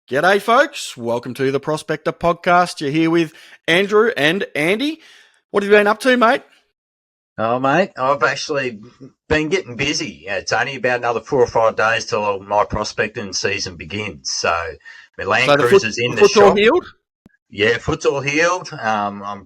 G'day, folks. Welcome to the Prospector Podcast. You're here with Andrew and Andy. What have you been up to, mate? Oh, mate, I've actually been getting busy. It's only about another 4 or 5 days till my prospecting season begins. So my Land Cruiser's in the foot's shop. All healed? Yeah, foot's all healed. I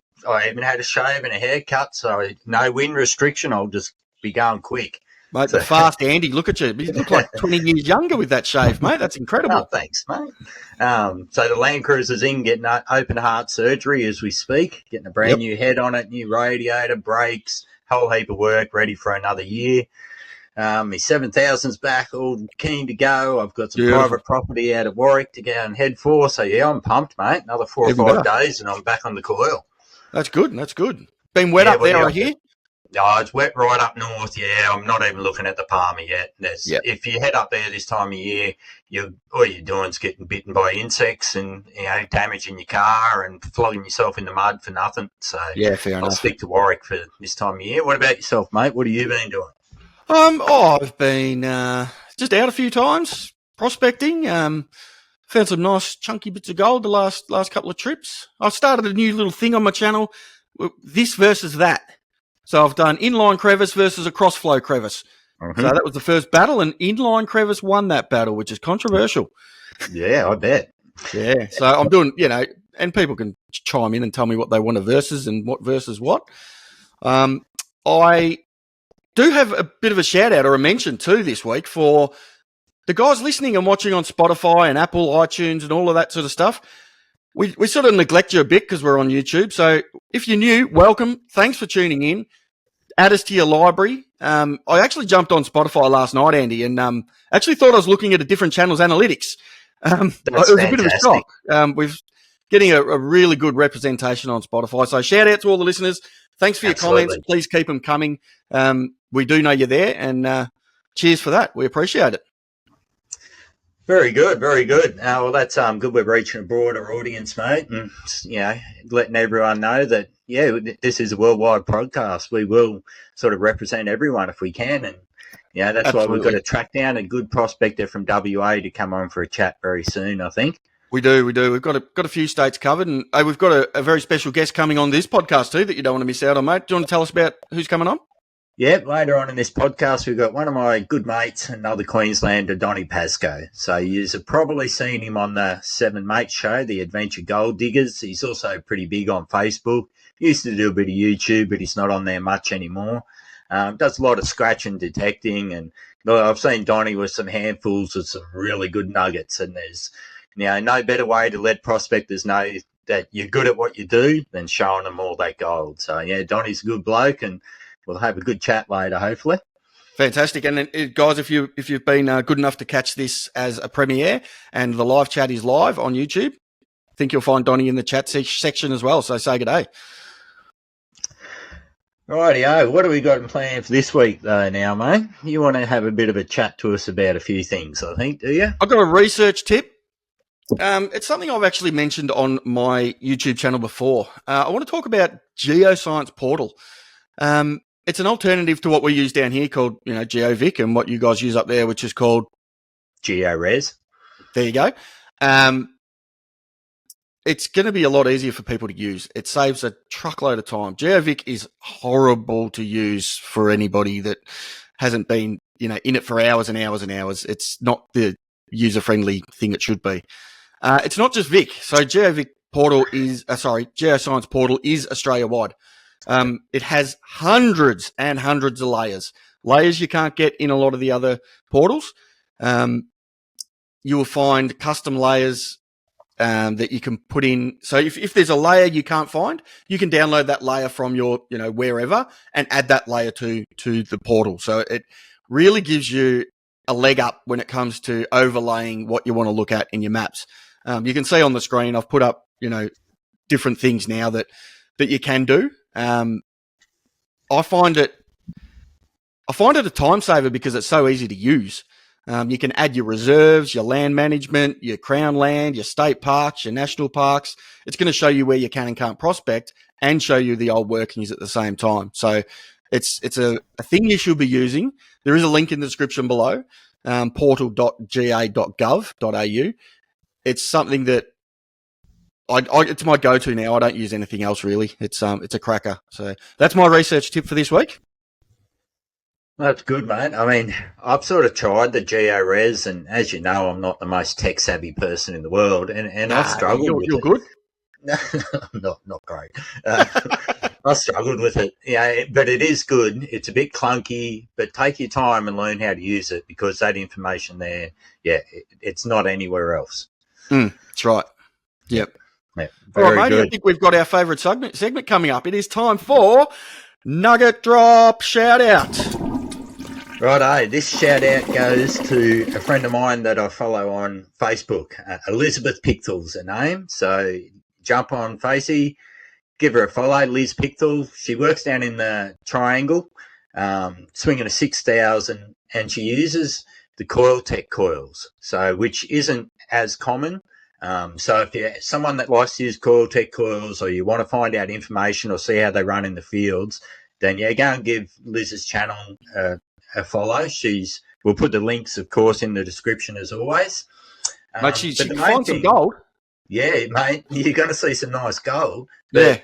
even had a shave and a haircut, so no wind restriction. I'll just be going quick. Mate, the fast Andy, look at you. You look like 20 years younger with that shave, mate. That's incredible. Oh, thanks, mate. So the Land Cruiser's in, getting open heart surgery as we speak, getting a brand new head on it, new radiator, brakes, whole heap of work, ready for another year. My 7000's back, all keen to go. I've got some private property out of Warwick to go and head for. So, yeah, I'm pumped, mate. Another 4 or 5 days and I'm back on the coil. That's good. That's good. Been wet up there, I hear? No, it's wet right up north, yeah. I'm not even looking at the Palmer yet. If you head up there this time of year, all you're doing is getting bitten by insects and, damaging your car and flogging yourself in the mud for nothing. So yeah, fair enough. I'll stick to Warwick for this time of year. What about yourself, mate? What have you been doing? I've been just out a few times, prospecting. Found some nice chunky bits of gold the last couple of trips. I've started a new little thing on my channel, this versus that. So I've done inline crevice versus a crossflow crevice. Mm-hmm. So that was the first battle, and inline crevice won that battle, which is controversial. Yeah, I bet. Yeah, so I'm doing, and people can chime in and tell me what they want to versus and what versus what. I do have a bit of a shout out or a mention too this week for the guys listening and watching on Spotify and Apple, iTunes and all of that sort of stuff. We sort of neglect you a bit because we're on YouTube. So if you're new, welcome. Thanks for tuning in. Add us to your library. I actually jumped on Spotify last night, Andy, and actually thought I was looking at a different channel's analytics. It was fantastic. A bit of a shock. We're getting a really good representation on Spotify. So shout out to all the listeners. Thanks for your comments. Please keep them coming. We do know you're there, and cheers for that. We appreciate it. Very good, very good. Well, that's good. We're reaching a broader audience, mate, and letting everyone know that this is a worldwide podcast. We will sort of represent everyone if we can, and that's Absolutely. Why we've got to track down a good prospector from WA to come on for a chat very soon, I think. We do. We've got a few states covered, and we've got a very special guest coming on this podcast too that you don't want to miss out on, mate. Do you want to tell us about who's coming on? Yeah, later on in this podcast, we've got one of my good mates, another Queenslander, Donny Pascoe. So you've probably seen him on the Seven Mates show, the Adventure Gold Diggers. He's also pretty big on Facebook. He used to do a bit of YouTube, but he's not on there much anymore. Does a lot of scratch and detecting, and I've seen Donny with some handfuls of some really good nuggets. And there's no better way to let prospectors know that you're good at what you do than showing them all that gold. So yeah, Donny's a good bloke, and we'll have a good chat later, hopefully. Fantastic. And then, guys, if you've been good enough to catch this as a premiere and the live chat is live on YouTube, I think you'll find Donny in the chat section as well. So say good day. Rightio. What have we got in plan for this week, though, now, mate? You want to have a bit of a chat to us about a few things, I think, do you? I've got a research tip. It's something I've actually mentioned on my YouTube channel before. I want to talk about Geoscience Portal. It's an alternative to what we use down here called, GeoVic, and what you guys use up there, which is called GeoRes. There you go. It's going to be a lot easier for people to use. It saves a truckload of time. GeoVic is horrible to use for anybody that hasn't been, in it for hours and hours and hours. It's not the user-friendly thing it should be. It's not just Vic. So Geoscience Portal is Australia-wide. It has hundreds and hundreds of layers you can't get in a lot of the other portals. You will find custom layers that you can put in. So if there's a layer you can't find, you can download that layer from your, wherever and add that layer to the portal. So it really gives you a leg up when it comes to overlaying what you want to look at in your maps. You can see on the screen, I've put up, different things now that you can do. I find it a time saver because it's so easy to use. You can add your reserves, your land management, your crown land, your state parks, your national parks. It's going to show you where you can and can't prospect and show you the old workings at the same time. So it's a thing you should be using. There is a link in the description below, portal.ga.gov.au. it's something that it's my go-to now. I don't use anything else really. It's a cracker. So that's my research tip for this week. That's good, mate. I mean, I've sort of tried the GeoRes, and as you know, I'm not the most tech-savvy person in the world, and I've struggled with you're it. good. not great. I struggled with it, but it is good. It's a bit clunky, but take your time and learn how to use it because that information there, it's not anywhere else. That's right. Yep. Yeah, All right, very matey, good. I think we've got our favourite segment coming up. It is time for Nugget Drop Shout Out. Righto, this shout out goes to a friend of mine that I follow on Facebook. Elizabeth Pictel's her name. So jump on Facey, give her a follow, Liz Pictel. She works down in the Triangle, swinging a 6,000, and she uses the Coiltech coils, so which isn't as common. So if you're someone that likes to use Coiltech coils or you want to find out information or see how they run in the fields, then go and give Liz's channel a follow. We'll put the links, of course, in the description as always. Mate, she can find some gold. Yeah, mate, you're going to see some nice gold. But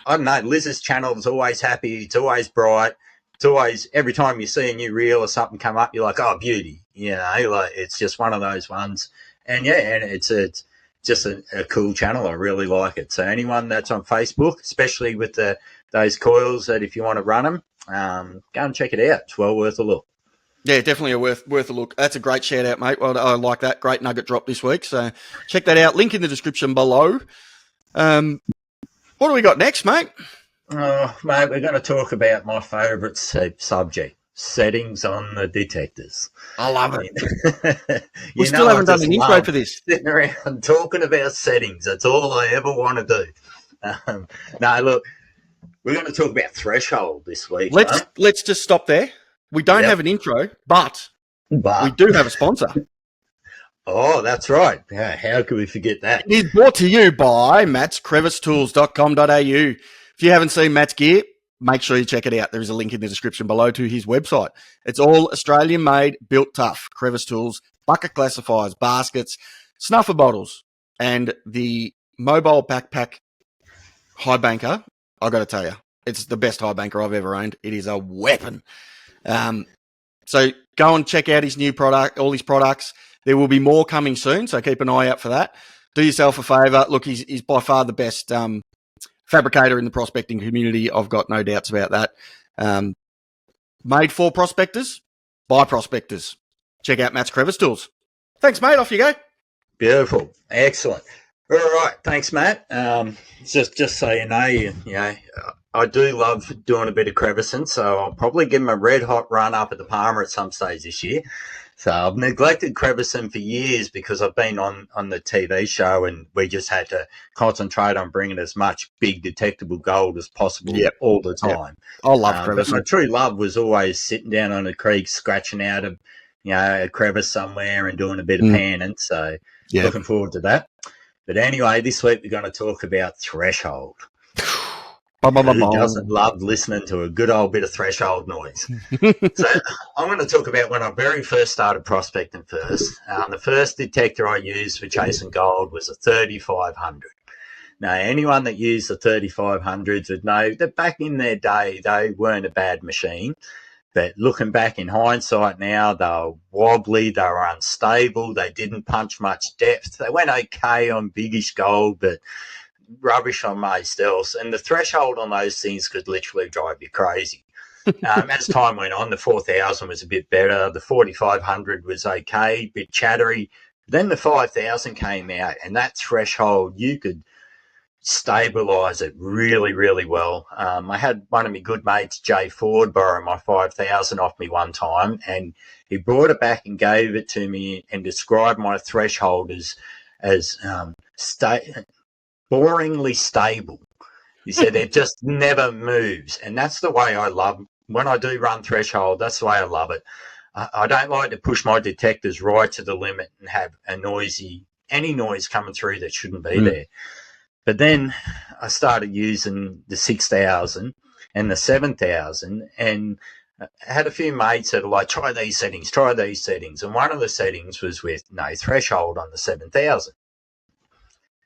I don't know, Liz's channel is always happy. It's always bright. It's always, every time you see a new reel or something come up, you're like, oh, beauty. It's just one of those ones. And it's just a cool channel. I really like it. So anyone that's on Facebook, especially with those coils, that if you want to run them, go and check it out. It's well worth a look. Yeah, definitely worth a look. That's a great shout out, mate. Well, I like that. Great nugget drop this week. So check that out. Link in the description below. What do we got next, mate? Oh, mate, we're going to talk about my favourite subject, settings on the detectors. I love it. We still haven't done an intro for this. Sitting around talking about settings. That's all I ever want to do. No, look, we're going to talk about threshold this week. Let's just stop there. We don't have an intro, but we do have a sponsor. Oh, that's right. Yeah, how could we forget that? It is brought to you by mattscrevistools.com.au. If you haven't seen Matt's gear, make sure you check it out. There is a link in the description below to his website. It's all Australian made, built tough. Crevice tools, bucket classifiers, baskets, snuffer bottles, and the mobile backpack high banker. I got to tell you, it's the best high banker I've ever owned. It is a weapon. So go and check out his new product, all his products. There will be more coming soon, so keep an eye out for that. Do yourself a favour. Look, he's by far the best fabricator in the prospecting community. I've got no doubts about that. Made for prospectors, by prospectors. Check out Matt's Crevice Tools. Thanks, mate. Off you go. Beautiful. Excellent. All right. Thanks, Matt. Just so you know, I do love doing a bit of crevicing, so I'll probably give him a red-hot run up at the Palmer at some stage this year. So I've neglected crevicing for years because I've been on the TV show and we just had to concentrate on bringing as much big detectable gold as possible all the time. I love crevicing. But my true love was always sitting down on a creek, scratching out a crevice somewhere and doing a bit of panning. So looking forward to that. But anyway, this week we're going to talk about threshold. Who doesn't love listening to a good old bit of threshold noise? So I'm going to talk about when I very first started prospecting first. The first detector I used for chasing gold was a 3500. Now, anyone that used the 3500s would know that back in their day, they weren't a bad machine. But looking back in hindsight now, they were wobbly, they were unstable, they didn't punch much depth. They went okay on biggish gold, but rubbish on most else. And the threshold on those things could literally drive you crazy. As time went on, the 4000 was a bit better. The 4500 was okay, a bit chattery. Then the 5000 came out, and that threshold, you could stabilise it really, really well. I had one of my good mates, Jay Ford, borrow my 5000 off me one time, and he brought it back and gave it to me and described my threshold as boringly stable. He said it just never moves, and that's the way I love when I do run threshold. That's the way I love it. I don't like to push my detectors right to the limit and have any noise coming through that shouldn't be there. But then I started using the 6000 and the 7000, and I had a few mates that are like, try these settings. And one of the settings was with no threshold on the 7,000.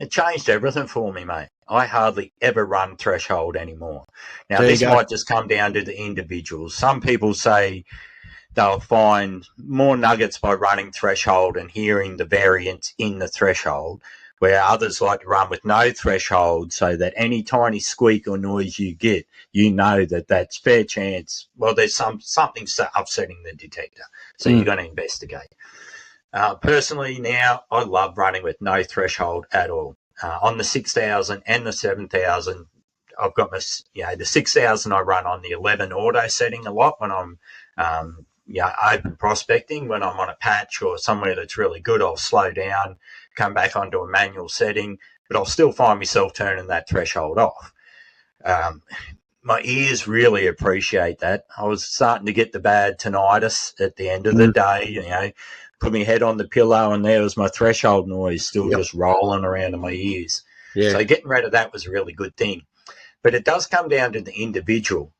It changed everything for me, mate. I hardly ever run threshold anymore. Now, this might just come down to the individuals. Some people say they'll find more nuggets by running threshold and hearing the variance in the threshold, where others like to run with no threshold so that any tiny squeak or noise you get, you know that that's fair chance. Well, there's something upsetting the detector, so you're going to investigate. Personally, now I love running with no threshold at all. On the 6,000 and the 7,000, I've got my, the 6,000 I run on the 11 auto setting a lot when I'm, open prospecting. When I'm on a patch or somewhere that's really good, I'll slow down, come back onto a manual setting, but I'll still find myself turning that threshold off. My ears really appreciate that. I was starting to get the bad tinnitus at the end of the day, put my head on the pillow and there was my threshold noise still just rolling around in my ears. Yeah. So getting rid of that was a really good thing. But it does come down to the individual.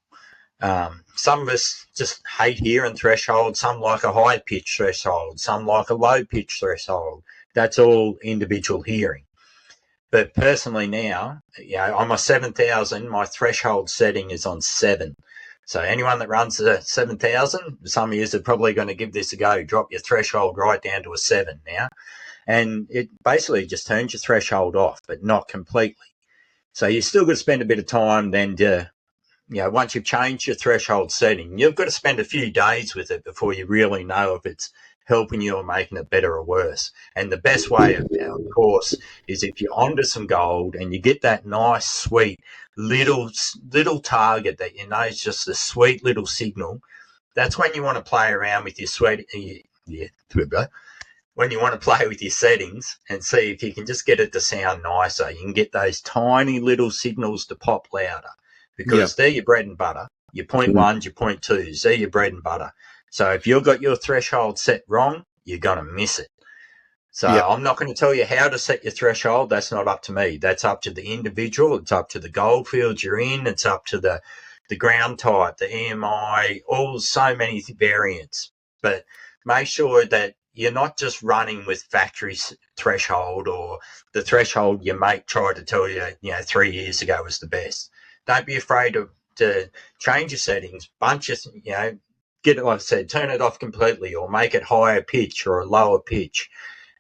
Some of us just hate hearing threshold. Some like a high pitch threshold. Some like a low pitch threshold. That's all individual hearing. But personally now, on my 7,000, my threshold setting is on 7. So anyone that runs the 7,000, some of you are probably going to give this a go. Drop your threshold right down to a 7 now. And it basically just turns your threshold off, but not completely. So you're still going to spend a bit of time then to, once you've changed your threshold setting, you've got to spend a few days with it before you really know if it's helping you or making it better or worse. And the best way, of course, is if you're onto some gold and you get that nice, sweet little target that you know is just a sweet little signal. That's when you want to play around with your when you want to play with your settings and see if you can just get it to sound nicer. You can get those tiny little signals to pop louder because they're your bread and butter. Your 0.1s, your 0.2s, they're your bread and butter. So if you've got your threshold set wrong, you're going to miss it. So I'm not going to tell you how to set your threshold. That's not up to me. That's up to the individual. It's up to the gold fields you're in. It's up to the ground type, the EMI, so many variants. But make sure that you're not just running with factory threshold or the threshold your mate tried to tell you, 3 years ago was the best. Don't be afraid to change your settings. Get it, like I said, turn it off completely or make it higher pitch or a lower pitch.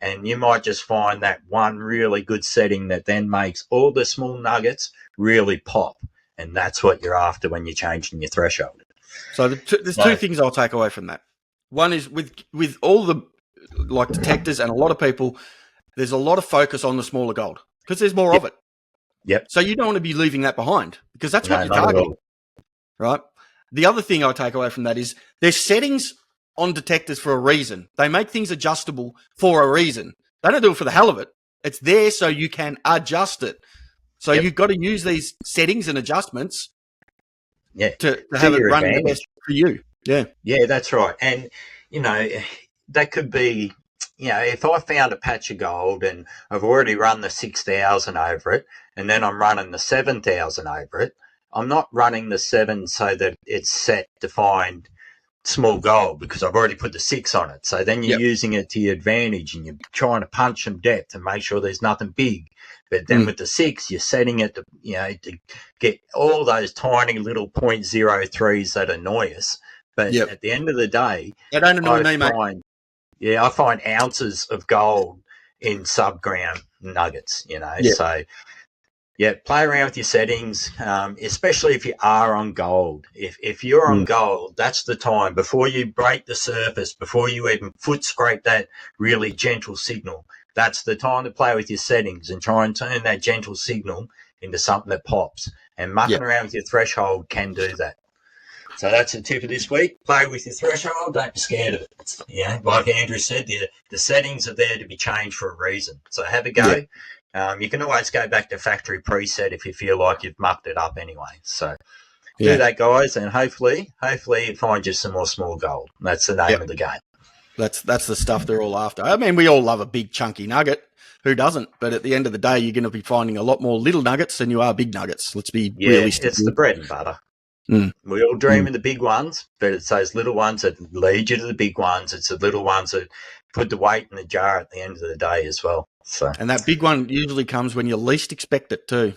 And you might just find that one really good setting that then makes all the small nuggets really pop. And that's what you're after when you're changing your threshold. So there's two things I'll take away from that. One is with all the detectors and a lot of people, there's a lot of focus on the smaller gold because there's more of it. Yep. So you don't want to be leaving that behind because that's what you're targeting, right? The other thing I'll take away from that is there's settings on detectors for a reason. They make things adjustable for a reason. They don't do it for the hell of it. It's there so you can adjust it. So you've got to use these settings and adjustments to have it running the best for you. Yeah. Yeah, that's right. And, that could be, if I found a patch of gold and I've already run the 6,000 over it and then I'm running the 7,000 over it, I'm not running the 7 so that it's set to find small gold because I've already put the 6 on it. So then you're using it to your advantage and you're trying to punch some depth and make sure there's nothing big. But then with the 6, you're setting it to, to get all those tiny little 0.03s that annoy us. But at the end of the day, they don't annoy me, mate. Yeah, I find ounces of gold in sub-gram nuggets, So, play around with your settings, especially if you are on gold. If you're on gold, that's the time before you break the surface, before you even foot scrape that really gentle signal. That's the time to play with your settings and try and turn that gentle signal into something that pops. And mucking around with your threshold can do that. So that's the tip of this week. Play with your threshold. Don't be scared of it. Like Andrew said, the settings are there to be changed for a reason. So have a go. You can always go back to factory preset if you feel like you've mucked it up anyway. So do that, guys, and hopefully it finds you some more small gold. That's the name of the game. That's the stuff they're all after. I mean, we all love a big chunky nugget. Who doesn't? But at the end of the day, you're going to be finding a lot more little nuggets than you are big nuggets. Let's be realistic. It's the bread and butter. We all dream of the big ones, but it's those little ones that lead you to the big ones. It's the little ones that put the weight in the jar at the end of the day as well. So, And that big one usually comes when you least expect it too.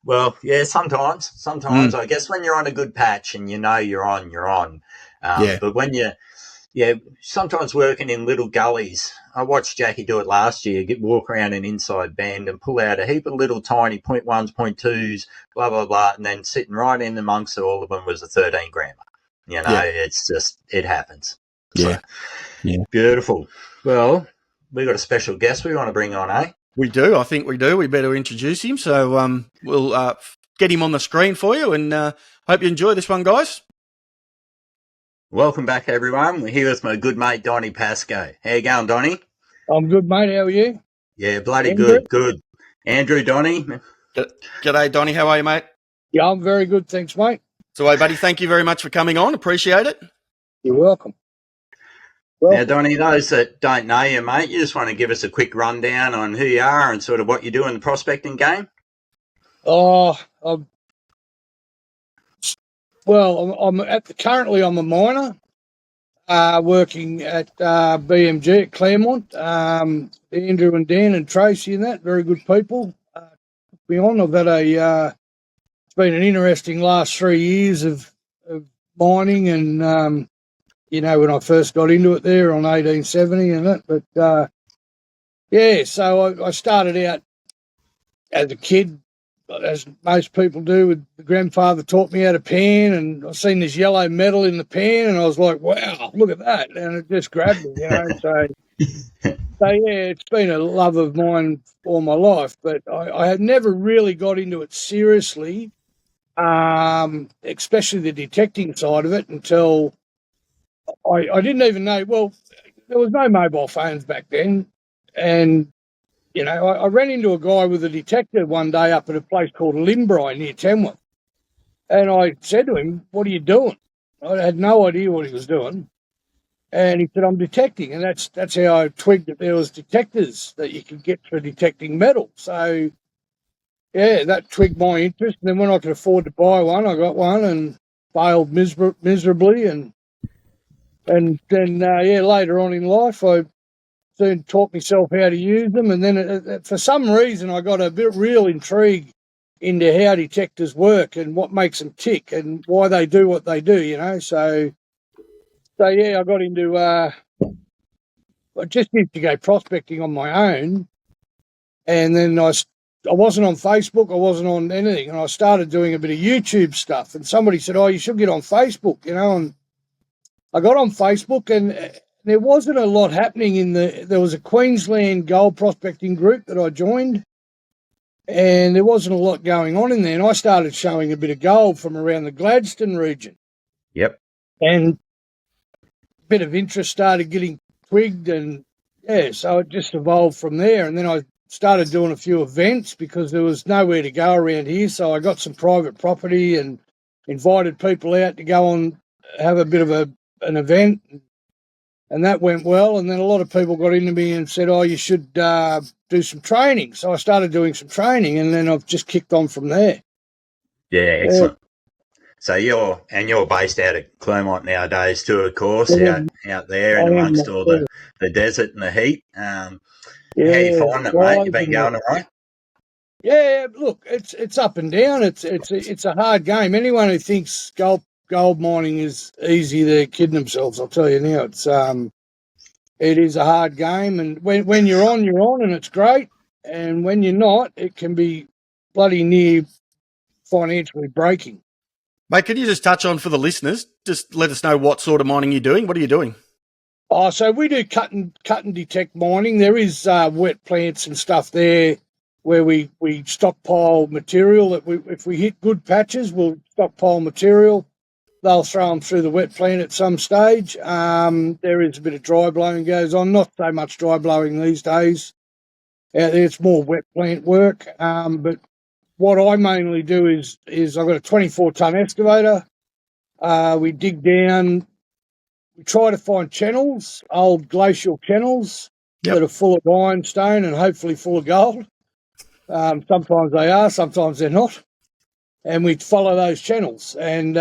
well, yeah, sometimes I guess when you're on a good patch and you know you're on. Yeah. But when sometimes working in little gullies. I watched Jackie do it last year, walk around an inside bend and pull out a heap of little tiny 0.1s, 0.2s, blah, blah, blah, and then sitting right in amongst all of them was a 13 grammer. You know, It's just, it happens. Yeah. So, beautiful. Well, we got a special guest we want to bring on, eh? We do. I think we do. We better introduce him. So we'll get him on the screen for you, and hope you enjoy this one, guys. Welcome back, everyone. We're here with my good mate, Donnie Pascoe. How you going, Donnie? I'm good, mate. How are you? Yeah, bloody Andrew? good. Andrew, Donnie. G'day, Donnie. How are you, mate? Yeah, I'm very good. Thanks, mate. So, hey, buddy, thank you very much for coming on. Appreciate it. You're welcome. Now, Donnie, those that don't know you, mate, you just want to give us a quick rundown on who you are and sort of what you do in the prospecting game? I'm currently I'm a miner, working at BMG at Claremont. Andrew and Dan and Tracy and that, very good people. I've had it's been an interesting last 3 years of mining and, when I first got into it there on 1870 and that. But, so I started out as a kid, as most people do. With the grandfather taught me how to pan, and I seen this yellow metal in the pan, and I was like, "Wow, look at that!" And it just grabbed me, So, it's been a love of mine all my life, but I had never really got into it seriously, especially the detecting side of it, until I didn't even know. Well, there was no mobile phones back then, and I ran into a guy with a detector one day up at a place called Limbri near Tamworth. And I said to him, "What are you doing?" I had no idea what he was doing. And he said, "I'm detecting." And that's how I twigged that there was detectors that you could get for detecting metal. So, that twigged my interest. And then when I could afford to buy one, I got one and failed miserably. And then, later on in life, I soon taught myself how to use them, and then for some reason I got a bit real intrigue into how detectors work and what makes them tick and why they do what they do. So I got into I just used to go prospecting on my own, and then I wasn't on Facebook, I wasn't on anything, and I started doing a bit of YouTube stuff. And somebody said, "Oh, you should get on Facebook," and I got on Facebook, and there wasn't a lot happening there was a Queensland gold prospecting group that I joined, and there wasn't a lot going on in there. And I started showing a bit of gold from around the Gladstone region. Yep. And a bit of interest started getting twigged, and so it just evolved from there. And then I started doing a few events because there was nowhere to go around here. So I got some private property and invited people out to go and have a bit of an event. And that went well. And then a lot of people got into me and said, "Oh, you should do some training." So I started doing some training, and then I've just kicked on from there. Yeah, excellent. So you're based out of Claremont nowadays too, of course, out there and amongst all the desert and the heat. How you find it, mate? You been going all right? Yeah, look, it's up and down. It's a hard game. Anyone who thinks gold mining is easy, they're kidding themselves. I'll tell you now, it is a hard game, and when you're on, and it's great, and when you're not, it can be bloody near financially breaking. Mate, could you just touch on for the listeners? Just let us know what sort of mining you're doing. What are you doing? So we do cut and detect mining. There is wet plants and stuff there where we stockpile material. That if we hit good patches, we'll stockpile material. They'll throw them through the wet plant at some stage. There is a bit of dry blowing goes on. Not so much dry blowing these days. It's more wet plant work. But what I mainly do is I've got a 24-ton excavator. We dig down. We try to find channels, old glacial channels that are full of ironstone and hopefully full of gold. Sometimes they are, sometimes they're not. and we follow those channels, and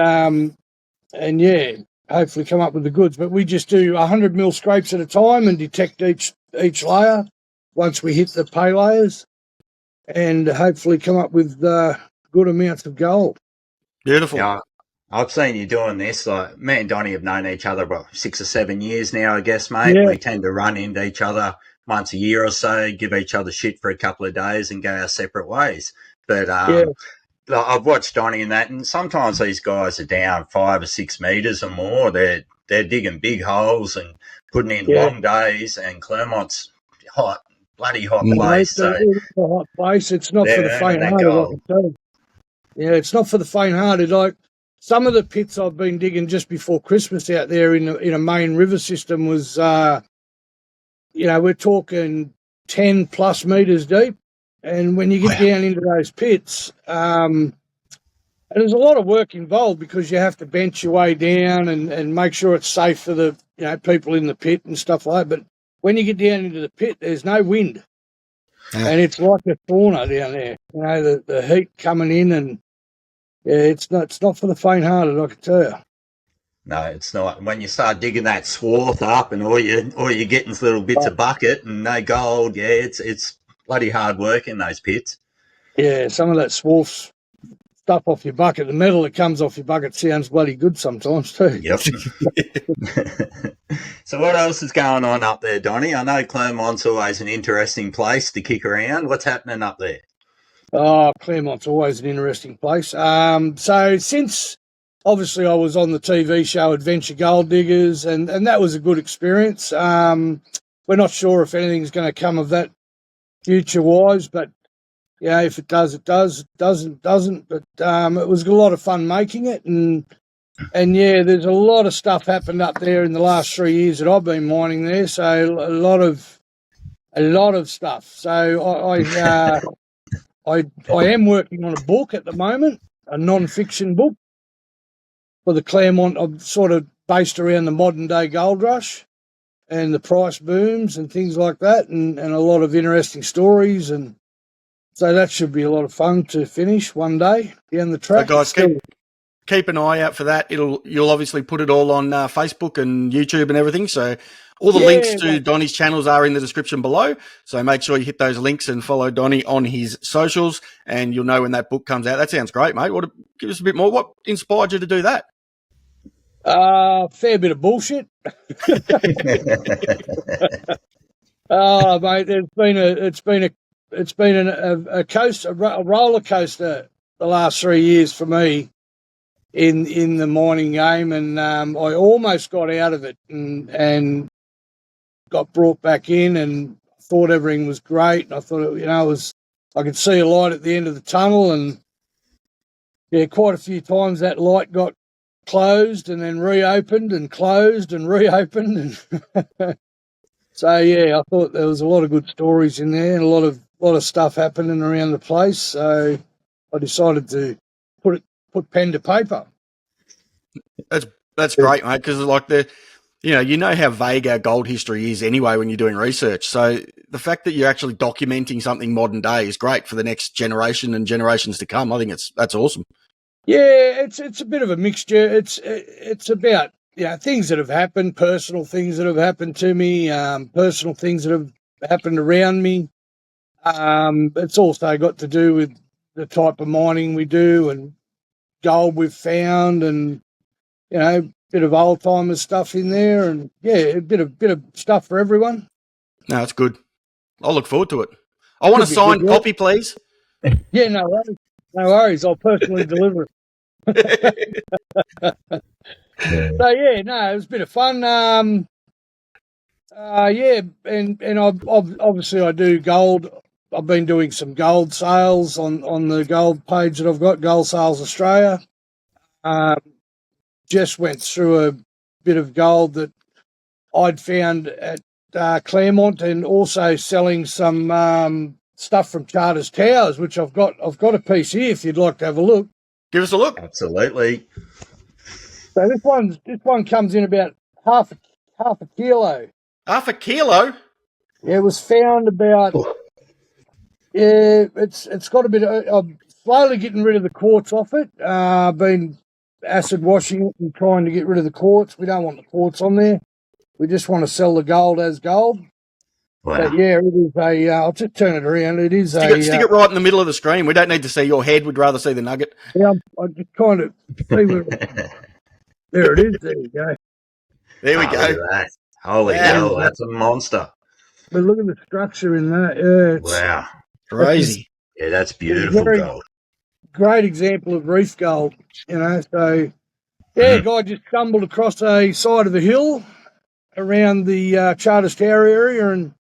yeah, hopefully come up with the goods. But we just do 100 mil scrapes at a time and detect each layer once we hit the pay layers, and hopefully come up with good amounts of gold. Beautiful. Yeah, I've seen you doing this. Like, me and Donnie have known each other about 6 or 7 years now, I guess, mate. Yeah. We tend to run into each other once a year or so, give each other shit for a couple of days and go our separate ways. But Yeah. like, I've watched Donnie and that, and sometimes these guys are down 5 or 6 meters or more. They're digging big holes and putting in long days, and Clermont's hot, bloody hot place. No, it's a hot place. It's not for the faint-hearted, I can tell you. Yeah, it's not for the faint-hearted. Like, some of the pits I've been digging just before Christmas out there in a main river system was, we're talking 10 plus meters deep. And when you get down into those pits, and there's a lot of work involved because you have to bench your way down and make sure it's safe for the people in the pit and stuff like that. But when you get down into the pit, there's no wind, and it's like a sauna down there. The heat coming in, and it's not for the faint-hearted, I can tell you. No, it's not. When you start digging that swath up and all you're getting is little bits of bucket and no gold, it's bloody hard work in those pits. Yeah, some of that swath stuff off your bucket, the metal that comes off your bucket sounds bloody good sometimes too. Yep. So what else is going on up there, Donnie? I know Clermont's always an interesting place to kick around. What's happening up there? Oh, Clermont's always an interesting place. So since obviously I was on the TV show Adventure Gold Diggers, and that was a good experience. We're not sure if anything's going to come of that future-wise, but if it does, it does. It doesn't, doesn't. But it was a lot of fun making it, and there's a lot of stuff happened up there in the last 3 years that I've been mining there. So a lot of stuff. So I am working on a book at the moment, a non-fiction book for the Clermont. I'm sort of based around the modern day gold rush and the price booms and things like that, and a lot of interesting stories, and so that should be a lot of fun to finish one day down the track. So guys, keep an eye out for that. You'll obviously put it all on Facebook and YouTube and everything. So all the links to Donnie's channels are in the description below. So make sure you hit those links and follow Donnie on his socials, and you'll know when that book comes out. That sounds great, mate. Give us a bit more. What inspired you to do that? Fair bit of bullshit. Oh, mate, it's been a roller coaster the last 3 years for me in the mining game, and I almost got out of it and got brought back in, and thought everything was great, and I thought I could see a light at the end of the tunnel, and quite a few times that light got closed and then reopened and closed and reopened, and so I thought there was a lot of good stories in there and a lot of stuff happening around the place. So I decided to put pen to paper. That's great, mate, because like you know how vague our gold history is anyway when you're doing research. So the fact that you're actually documenting something modern day is great for the next generation and generations to come. I think that's awesome. Yeah, it's a bit of a mixture. It's about things that have happened, personal things that have happened to me, personal things that have happened around me. It's also got to do with the type of mining we do and gold we've found, and a bit of old timers stuff in there, and a bit of stuff for everyone. No, that's good. I'll look forward to it. I want a signed copy, please. Yeah, no worries. I'll personally deliver it. So it was a bit of fun. And obviously I do gold. I've been doing some gold sales on the gold page that I've got, Gold Sales Australia. Just went through a bit of gold that I'd found at Clermont, and also selling some stuff from Charters Towers, which I've got a piece here if you'd like to have a look. Give us a look. Absolutely. So this one comes in about half a kilo. Half a kilo? Yeah, it was found about. Yeah, it's got a bit of slowly getting rid of the quartz off it. Been acid washing it and trying to get rid of the quartz. We don't want the quartz on there. We just want to sell the gold as gold. Wow. But yeah, it is a. I'll just turn it around. It is Stick it right in the middle of the screen. We don't need to see your head. We'd rather see the nugget. Yeah, I just kind of see where, there it is. There you go. There we Oh, go. look at that. Holy Yeah. hell, that's a monster. But look at the structure in that. Yeah, it's Wow. Crazy. Yeah, that's beautiful very- gold. great example of reef gold. So yeah, guy just stumbled across a side of a hill around the Charters Tower area, and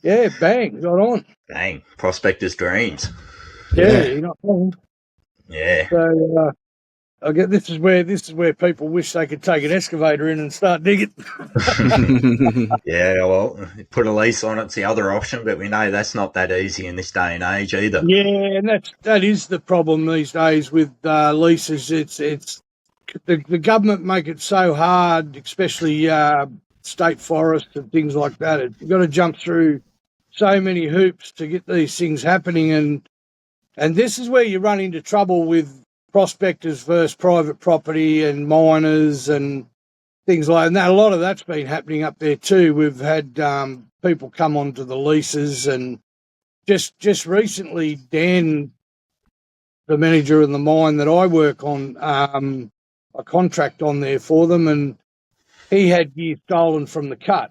yeah, bang, got on. Dang, prospectors' dreams. Yeah, you're not wrong. Yeah. So I get this is where people wish they could take an excavator in and start digging. Yeah, well, put a lease on it's the other option, but we know that's not that easy in this day and age either. Yeah, and that is the problem these days with leases. It's the government make it so hard, especially state forests and things like that. You've got to jump through so many hoops to get these things happening, and this is where you run into trouble with prospectors versus private property and miners and things like that. A lot of that's been happening up there too. We've had people come onto the leases, and just recently, Dan, the manager in the mine that I work on, a contract on there for them, and he had gear stolen from the cut.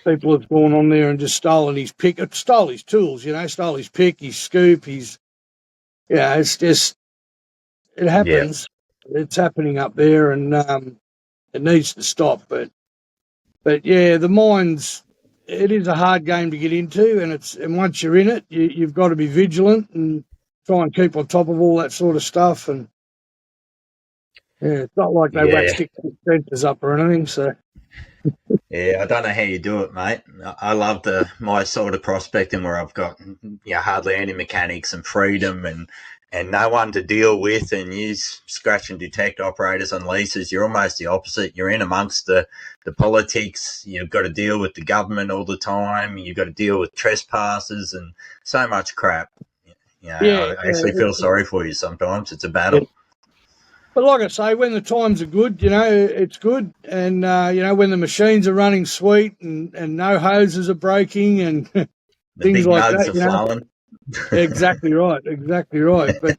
People have gone on there and just stolen his pick, stole his tools, stole his pick, his scoop, it's just, it happens. Yeah. It's happening up there, and it needs to stop. But yeah, the mines, it is a hard game to get into, and once you're in it, you've got to be vigilant and try and keep on top of all that sort of stuff. And yeah, it's not like they wax stick fences up or anything. So yeah, I don't know how you do it, mate. I love my sort of prospecting where I've got hardly any mechanics and freedom and no one to deal with, and use scratch and detect operators on leases. You're almost the opposite. You're in amongst the politics. You've got to deal with the government all the time. You've got to deal with trespassers and so much crap. I actually feel sorry for you sometimes. It's a battle. Yeah. But like I say, when the times are good, it's good. And, when the machines are running sweet and no hoses are breaking and things like that. Are flowing. Exactly right. But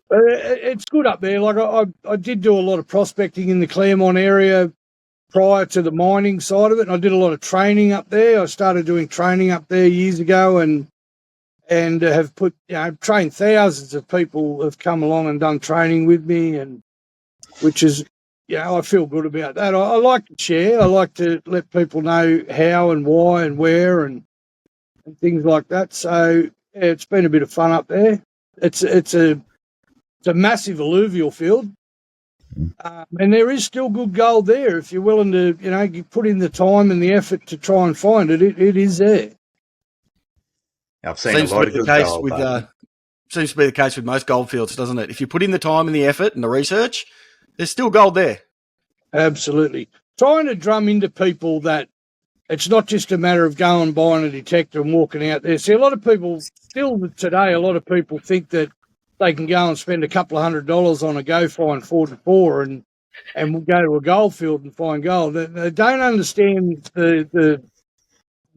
it's good up there. Like I did do a lot of prospecting in the Claremont area prior to the mining side of it. And I did a lot of training up there. I started doing training up there years ago, and have trained thousands of people have come along and done training with me, and which is, I feel good about that. I like to share. I like to let people know how and why and where and things like that. So yeah, it's been a bit of fun up there. It's a massive alluvial field, and there is still good gold there if you're willing to, you put in the time and the effort to try and find it. It is there. I've seen a lot of good gold. Seems to be the case with most gold fields, doesn't it? If you put in the time and the effort and the research, there's still gold there. Absolutely. Trying to drum into people that it's not just a matter of going and buying a detector and walking out there. See, a lot of people still today, think that they can go and spend a couple of $100 on a Go Find 44 and go to a gold field and find gold. They don't understand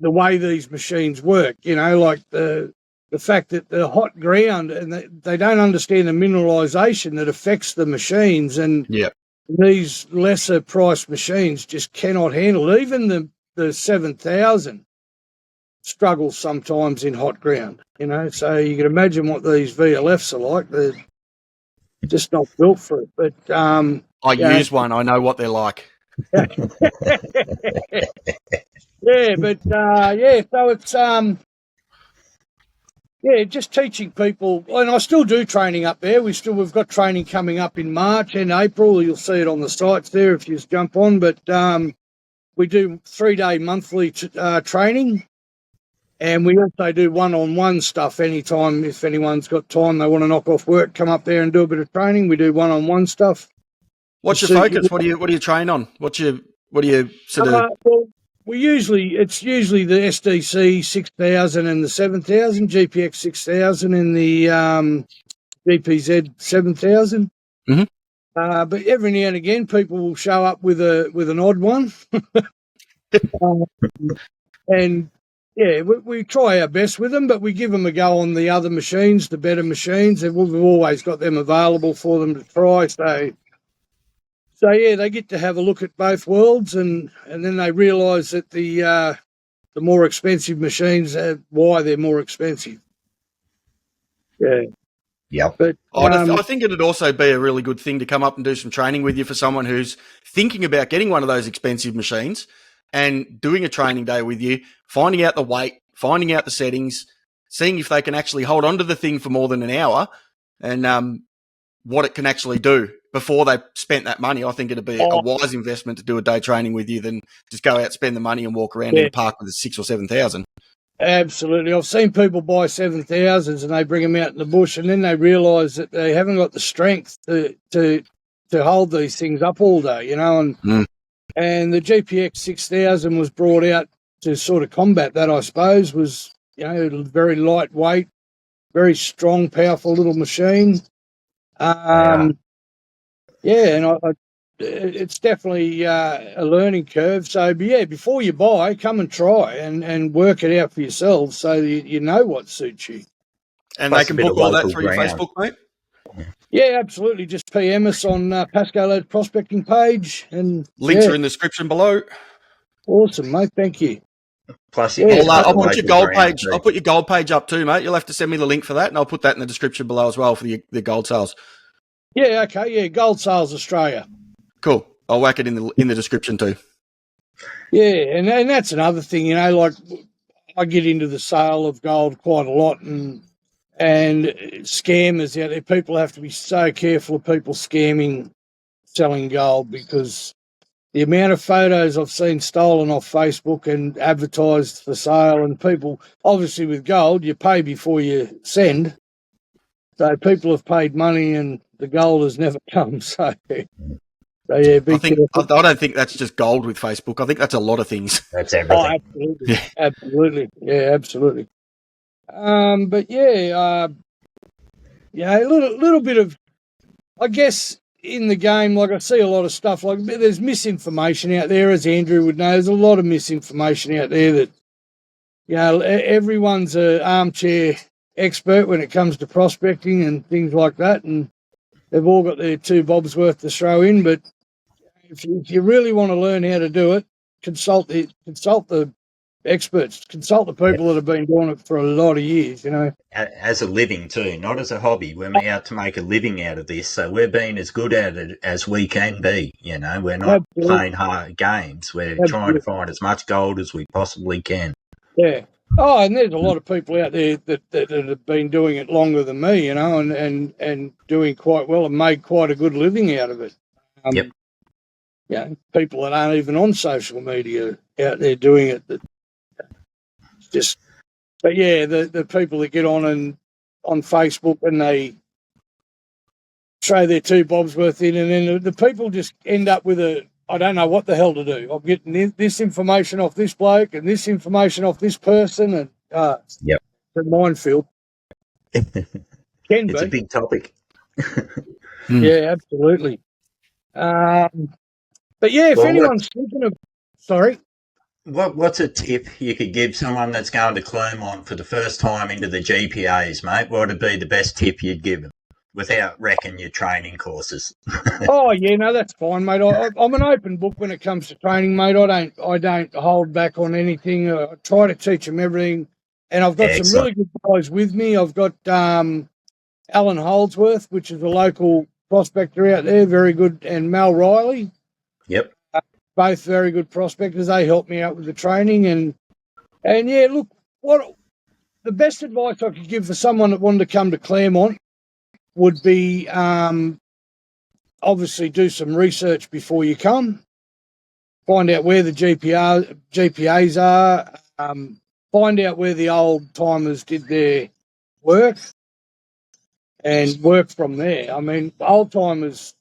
the way these machines work, like the fact that the hot ground, and they don't understand the mineralisation that affects the machines, and these lesser priced machines just cannot handle it. Even the 7,000 struggles sometimes in hot ground, so you can imagine what these VLFs are like. They're just not built for it. But I use one. I know what they're like. Yeah, but so it's just teaching people, and I still do training up there. We've got training coming up in March and April. You'll see it on the sites there if you just jump on. But we do 3-day monthly training, and we also do one-on-one stuff anytime. If anyone's got time, they want to knock off work, come up there and do a bit of training. We do one-on-one stuff. What's your focus? What do you train on? What do you sort of? Well, it's usually the SDC 6000 and the 7000, GPX 6000 and the GPZ 7000. Mhm. But every now and again, people will show up with an odd one, and yeah, we try our best with them, but we give them a go on the other machines, the better machines, and we've always got them available for them to try. So yeah, they get to have a look at both worlds, and then they realise that the more expensive machines, why they're more expensive. Yeah. Yep. But I think it'd also be a really good thing to come up and do some training with you for someone who's thinking about getting one of those expensive machines and doing a training day with you, finding out the weight, finding out the settings, seeing if they can actually hold on to the thing for more than an hour and what it can actually do before they spent that money. I think it'd be a wise investment to do a day training with you than just go out, spend the money and walk around in the park with a 6,000 or 7,000. Absolutely. I've seen people buy 7,000s and they bring them out in the bush and then they realise that they haven't got the strength to hold these things up all day, and the GPX 6000 was brought out to sort of combat that, I suppose, was, very lightweight, very strong, powerful little machine. And it's definitely a learning curve. So, before you buy, come and try and work it out for yourselves so you know what suits you. And they can book all that through your Facebook, mate? Yeah, absolutely. Just PM us on Pasco Loads Prospecting page. And links are in the description below. Awesome, mate. Thank you. Plus, I'll put your gold page. I'll put your gold page up too, mate. You'll have to send me the link for that, and I'll put that in the description below as well for the gold sales. Yeah, okay. Yeah, Gold Sales Australia. Cool. I'll whack it in the description too. Yeah, and that's another thing, like I get into the sale of gold quite a lot, and scammers out there. People have to be so careful of people scamming, selling gold, because the amount of photos I've seen stolen off Facebook and advertised for sale, and people, obviously with gold, you pay before you send. So people have paid money and the gold has never come. So yeah, I don't think that's just gold with Facebook. I think that's a lot of things. That's everything. Oh, absolutely. Yeah. Absolutely. Yeah, absolutely. But a little bit of, I guess, in the game, like I see a lot of stuff, like there's misinformation out there, as Andrew would know. There's a lot of misinformation out there that, everyone's an armchair expert when it comes to prospecting and things like that, and they've all got their two bobs worth to throw in. But if you really want to learn how to do it, consult the experts, consult the people that have been doing it for a lot of years, As a living too, not as a hobby. We're out to make a living out of this, so we're being as good at it as we can be. We're not playing hard games. We're trying to find as much gold as we possibly can. Yeah. Oh, and there's a lot of people out there that have been doing it longer than me, and doing quite well and made quite a good living out of it. People that aren't even on social media out there doing it. But the people that get on Facebook and they throw their two bobs worth in, and then the people just end up with I don't know what the hell to do. I'm getting this information off this bloke and this information off this person, and it's a minefield. It's a big topic. Yeah, absolutely. But if anyone's thinking of, sorry. What's a tip you could give someone that's going to Clermont for the first time into the GPAs, mate? What would be the best tip you'd give them without wrecking your training courses? Oh, yeah, no, that's fine, mate. I'm an open book when it comes to training, mate. I don't hold back on anything. I try to teach them everything. And I've got some really good guys with me. I've got Alan Holdsworth, which is a local prospector out there, very good, and Mal Riley. Yep. Both very good prospectors. They helped me out with the training. And look, what the best advice I could give for someone that wanted to come to Clermont would be obviously do some research before you come. Find out where the GPAs are. Find out where the old timers did their work and work from there. I mean, old timers,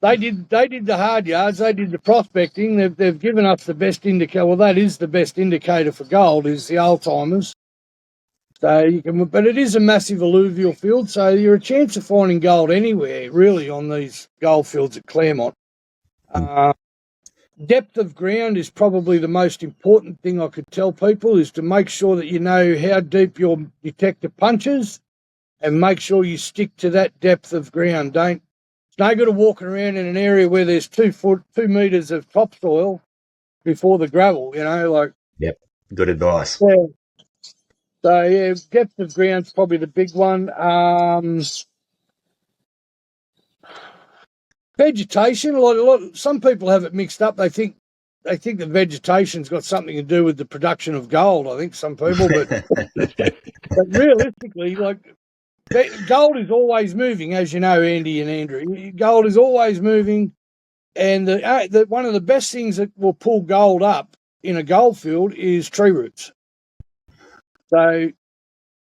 They did the hard yards. They did the prospecting. They've given us the best indicator. Well, that is the best indicator for gold is the old timers. So you can, but it is a massive alluvial field, so you're a chance of finding gold anywhere really on these gold fields at Claremont. Depth of ground is probably the most important thing I could tell people, is to make sure that you know how deep your detector punches, and make sure you stick to that depth of ground. It's no good of walking around in an area where there's 2 meters of topsoil before the gravel. Yep, good advice. Yeah. So, yeah, depth of ground's probably the big one. Vegetation, some people have it mixed up. They think that vegetation's got something to do with the production of gold. I think some people, but realistically, gold is always moving, as you know, Andy and Andrew. Gold is always moving, and one of the best things that will pull gold up in a gold field is tree roots. So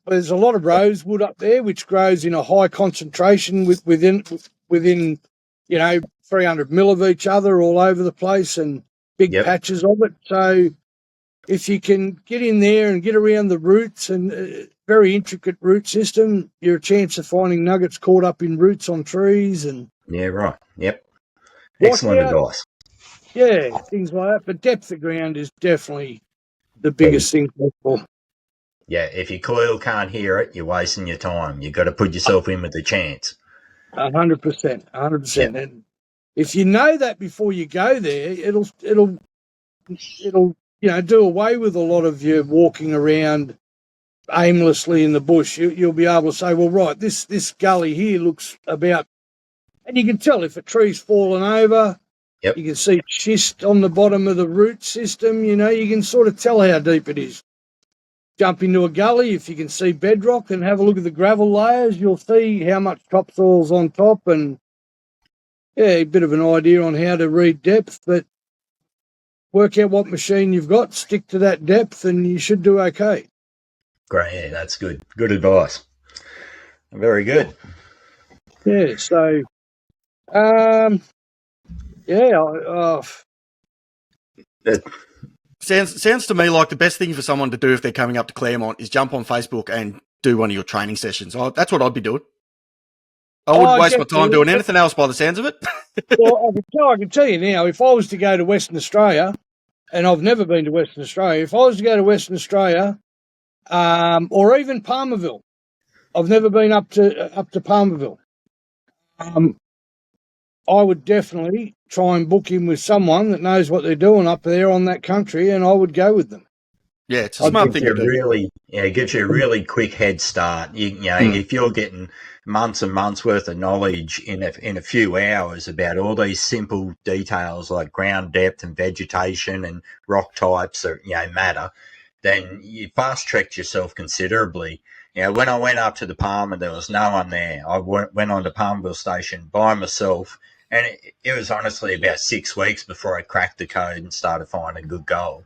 there's a lot of rosewood up there, which grows in a high concentration within 300 mil of each other all over the place, and big patches of it. So if you can get in there and get around the roots, and very intricate root system, you're a chance of finding nuggets caught up in roots on trees. And yeah, right. Yep. Excellent advice. Yeah, things like that. But depth of ground is definitely the biggest thing possible. Yeah, if your coil can't hear it, you're wasting your time. You've got to put yourself in with the chance. 100%. And if you know that before you go there, it'll do away with a lot of you walking around aimlessly in the bush. You'll be able to say, well, right, this gully here looks about, and you can tell if a tree's fallen over. Yep. You can see schist on the bottom of the root system. You can sort of tell how deep it is. Jump into a gully, if you can see bedrock, and have a look at the gravel layers, you'll see how much topsoil's on top, and a bit of an idea on how to read depth. But work out what machine you've got, stick to that depth, and you should do okay. Great, yeah, that's good. Good advice. Very good. Yeah, so, Sounds to me like the best thing for someone to do if they're coming up to Claremont is jump on Facebook and do one of your training sessions. That's what I'd be doing. I wouldn't waste my time doing anything else by the sounds of it. Well, I can tell you now, if I was to go to Western Australia, and I've never been to Western Australia, if I was to go to Western Australia, or even Palmerville, I've never been up to Palmerville. I would definitely try and book in with someone that knows what they're doing up there on that country, and I would go with them. Yeah, it's a smart thing to do. It gives you a really quick head start. If you're getting months and months worth of knowledge in a few hours about all these simple details like ground depth and vegetation and rock types that matter, then you fast tracked yourself considerably. When I went up to the Palmer, there was no one there. I went on the Palmerville station by myself. And it was honestly about 6 weeks before I cracked the code and started finding good gold.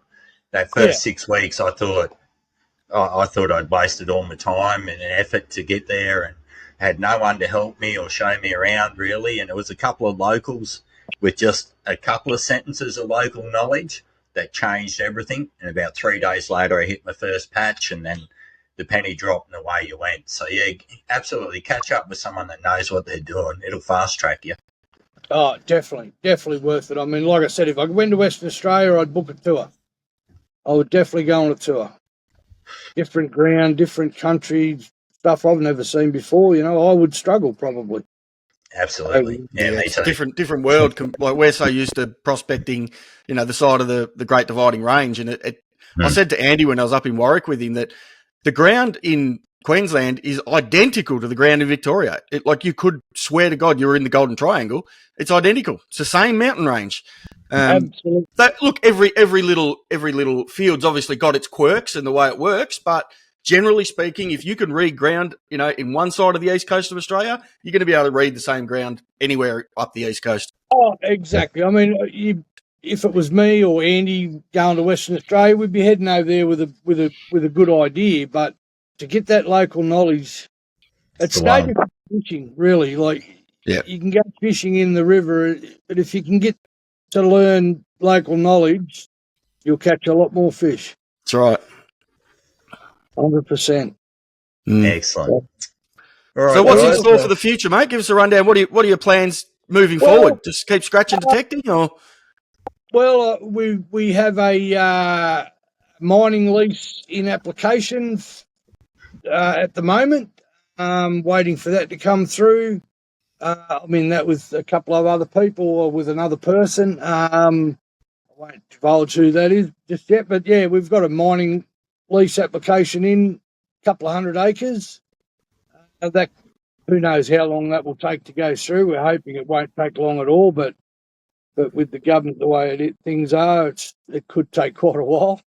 That first 6 weeks, I thought I'd wasted all my time and effort to get there, and had no one to help me or show me around really. And it was a couple of locals with just a couple of sentences of local knowledge that changed everything. And about 3 days later, I hit my first patch, and then the penny dropped and away you went. So yeah, absolutely catch up with someone that knows what they're doing. It'll fast track you. Oh, definitely worth it. I mean, like I said, if I went to Western Australia, I'd book a tour. I would definitely go on a tour. Different ground, different country, stuff I've never seen before. I would struggle probably. Absolutely. It's a different world. Like, we're so used to prospecting, the side of the Great Dividing Range. And I said to Andy when I was up in Warwick with him that the ground in Queensland is identical to the ground in Victoria. You could swear to God you were in the Golden Triangle. It's identical. It's the same mountain range. Absolutely. Look, every little field's obviously got its quirks and the way it works, but generally speaking, if you can read ground, in one side of the east coast of Australia, you're going to be able to read the same ground anywhere up the east coast. Oh, exactly. I mean, if it was me or Andy going to Western Australia, we'd be heading over there with a good idea, but to get that local knowledge, it's no different fishing, really. Yeah. You can go fishing in the river, but if you can get to learn local knowledge, you'll catch a lot more fish. That's right. 100%. Excellent. All right, So what's in guys, store for the future, mate? Give us a rundown. What are your plans moving forward? Just keep scratching detecting, or? Well, we have a mining lease in application at the moment. Waiting for that to come through. I mean, that with a couple of other people or with another person. I won't divulge who that is just yet, but yeah, we've got a mining lease application in, a couple of 100 acres. That who knows how long that will take to go through. We're hoping it won't take long at all, but with the government the way things are, it could take quite a while.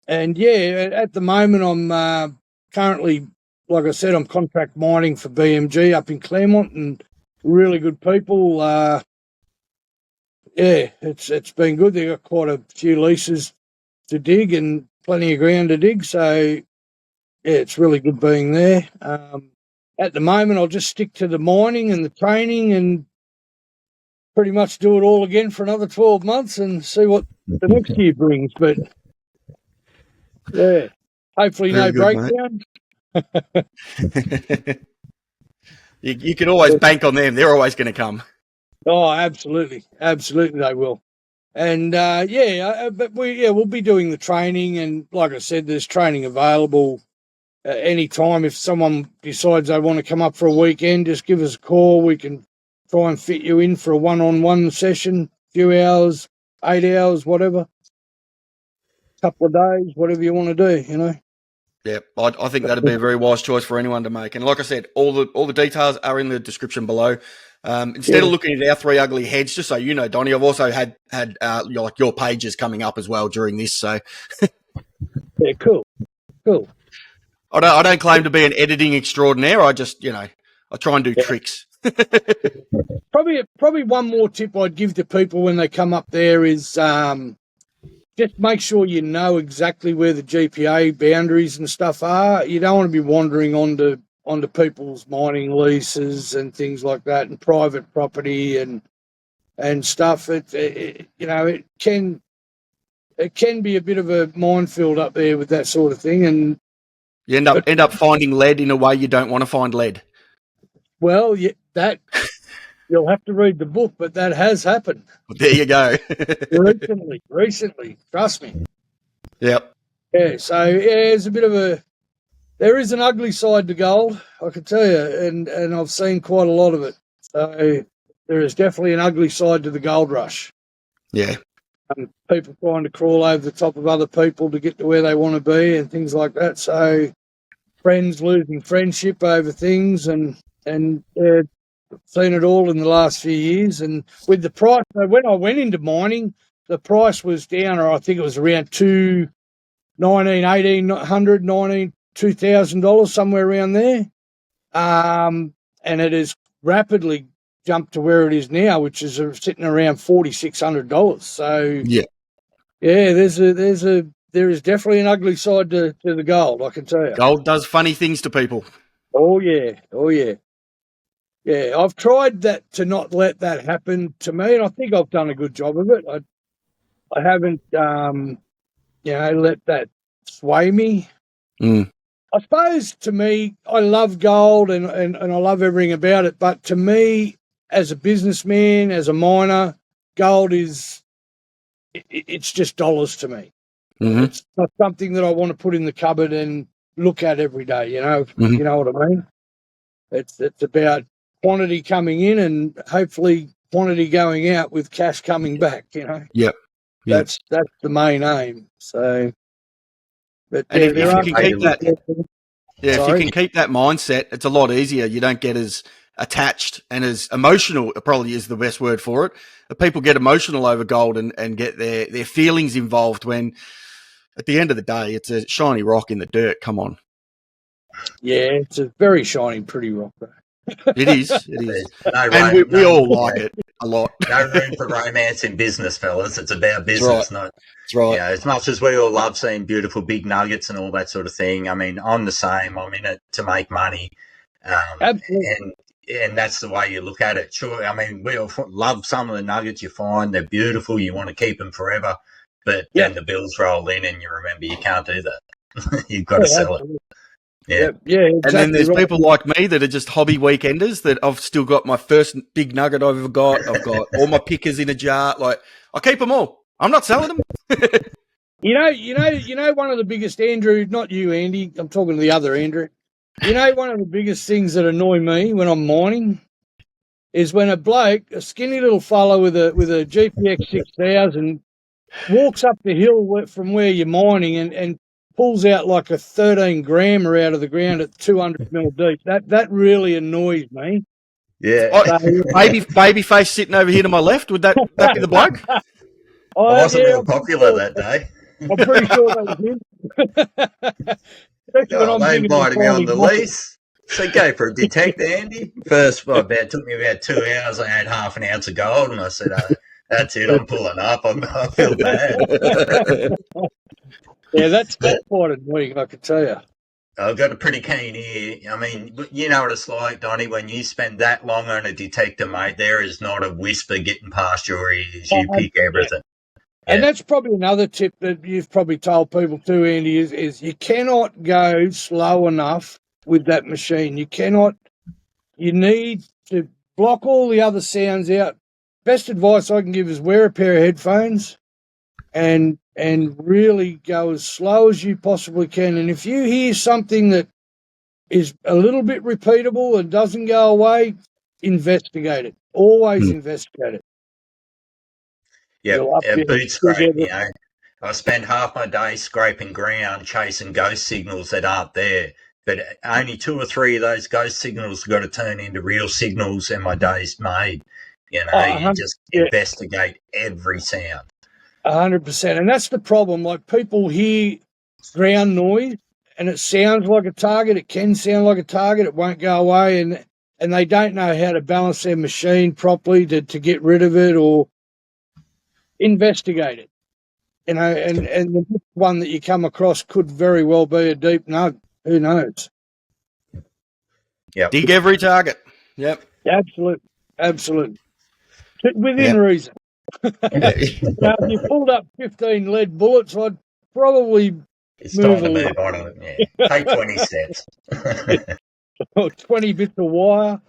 And yeah, at the moment I'm currently, like I said, I'm contract mining for BMG up in Claremont, and really good people. Yeah, it's been good. They've got quite a few leases to dig and plenty of ground to dig, so yeah, it's really good being there. At the moment, I'll just stick to the mining and the training and pretty much do it all again for another 12 months and see what the next year brings. But yeah, hopefully Very no good, breakdown. You can always bank on them. They're always going to come. Oh, absolutely, absolutely, they will. And but we'll be doing the training, and like I said, there's training available any time. If someone decides they want to come up for a weekend, just give us a call. We can try and fit you in for a one-on-one session, few hours, 8 hours, whatever, couple of days, whatever you want to do, you know. Yeah, I think that'd be a very wise choice for anyone to make. And like I said, all the details are in the description below. Instead of looking at our three ugly heads, just so you know, Donnie, I've also had your pages coming up as well during this. So yeah, cool. I don't claim to be an editing extraordinaire. I just I try and do tricks. Probably one more tip I'd give to people when they come up there is just make sure you know exactly where the GPA boundaries and stuff are. You don't want to be wandering onto people's mining leases and things like that, and private property and stuff. It can be a bit of a minefield up there with that sort of thing, and you end up finding lead in a way you don't want to find lead. Well, that you'll have to read the book, but that has happened. There you go. recently, trust me. Yep. Yeah. So there is an ugly side to gold, I can tell you, and I've seen quite a lot of it. So there is definitely an ugly side to the gold rush. Yeah. People trying to crawl over the top of other people to get to where they want to be and things like that. So friends losing friendship over things and seen it all in the last few years. And with the price, when I went into mining, the price was down, or I think it was around $2,000, somewhere around there. And it has rapidly jumped to where it is now, which is sitting around $4,600. So yeah, there is definitely an ugly side to the gold, I can tell you. Gold does funny things to people. Oh yeah. Yeah, I've tried that to not let that happen to me, and I think I've done a good job of it. I haven't, let that sway me. Mm. I suppose to me, I love gold and I love everything about it, but to me, as a businessman, as a miner, gold it's just dollars to me. Mm-hmm. It's not something that I want to put in the cupboard and look at every day, you know. Mm-hmm. You know what I mean? It's about quantity coming in and hopefully quantity going out with cash coming back, you know. Yep. That's the main aim. So, but and if you can keep that, if Sorry? you can keep that mindset, it's a lot easier. You don't get as attached and as emotional. Probably is the best word for it. People get emotional over gold and get their feelings involved when, at the end of the day, it's a shiny rock in the dirt. Come on. Yeah, it's a very shiny, pretty rock, though. It is. And we all like it a lot. No room for romance in business, fellas. It's about business, not. That's right. As much as we all love seeing beautiful big nuggets and all that sort of thing, I mean, I'm the same. I'm in it to make money. Absolutely. And, and that's the way you look at it. Sure, I mean, we all love some of the nuggets you find. They're beautiful. You want to keep them forever. But then the bills roll in and you remember you can't do that. You've got to sell it. Yeah. Yeah, exactly. And then there's right. people like me that are just hobby weekenders that I've still got my first big nugget I've ever got. I've got all my pickers in a jar. Like, I keep them all. I'm not selling them. You know, one of the biggest, Andrew, not you, Andy, I'm talking to the other Andrew. You know, one of the biggest things that annoy me when I'm mining is when a bloke, a skinny little fellow with a GPX 6000, walks up the hill from where you're mining and pulls out like a 13 grammer out of the ground at 200 mil deep. That really annoys me. Yeah. Baby face sitting over here to my left. Would that be the bloke? I wasn't real popular that day. I'm pretty sure that was him. Especially when I'm They thinking invited me on the finding lease. So go for a detector, Andy. First, it took me about 2 hours. I had half an ounce of gold, and I said, that's it, I'm pulling up. I feel bad. Yeah, that's quite annoying, I could tell you. I've got a pretty keen ear. I mean, you know what it's like, Donnie, when you spend that long on a detector, mate, there is not a whisper getting past your ears. You pick everything. Yeah. And that's probably another tip that you've probably told people too, Andy, is you cannot go slow enough with that machine. You need to block all the other sounds out. Best advice I can give is wear a pair of headphones and really go as slow as you possibly can. And if you hear something that is a little bit repeatable and doesn't go away, investigate it. Always investigate it. Yeah, boot scrape, you know. I spend half my day scraping ground, chasing ghost signals that aren't there. But only 2 or 3 of those ghost signals have got to turn into real signals and my day's made. You know, you just investigate every sound. 100%. And that's the problem. Like, people hear ground noise and it sounds like a target. It can sound like a target. It won't go away. And they don't know how to balance their machine properly to get rid of it or investigate it. You know, and the one that you come across could very well be a deep nug. Who knows? Yeah. Dig every target. Yep. Absolutely. Within reason. Now, if you pulled up 15 lead bullets, I'd probably it's time to move on. Yeah. Take 20 steps. 20 bits of wire.